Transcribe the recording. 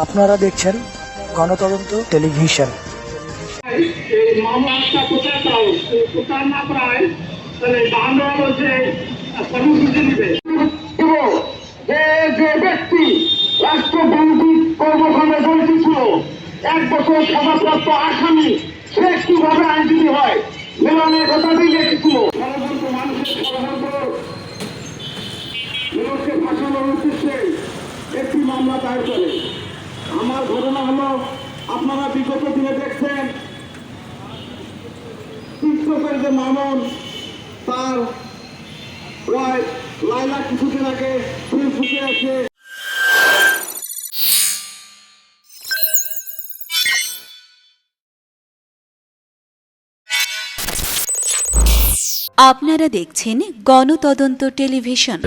আপনারা দেখছেন গণতদন্ত টেলিভিশন। এই মামলাটা প্রচার দাও, প্রচার না করায় তাহলে বাংলা যে কর্মসূচি নিবে যে যে ব্যক্তি রাষ্ট্রবন্দী কর্মকাণ্ডে জড়িত ছিল 1 বছর সাজাপ্রাপ্ত আসামি সে কিভাবে আইনজীবী হয় মেলানের কথা দিয়ে লিখেছিল। ষড়যন্ত্র মানুষের ষড়যন্ত্র মানুষকে ফাঁসানোর উদ্দেশ্যে একটি মামলা দায়ের করে। আমার ঘটনা হলো, আপনারা বিগত দিনে দেখছেন টিকটকের যে মামুন তার ওয়াইফ লাইলা কিছুদিন আগে ফেসবুকে এসে আপনারা দেখছেন গণতদন্ত টেলিভিশন।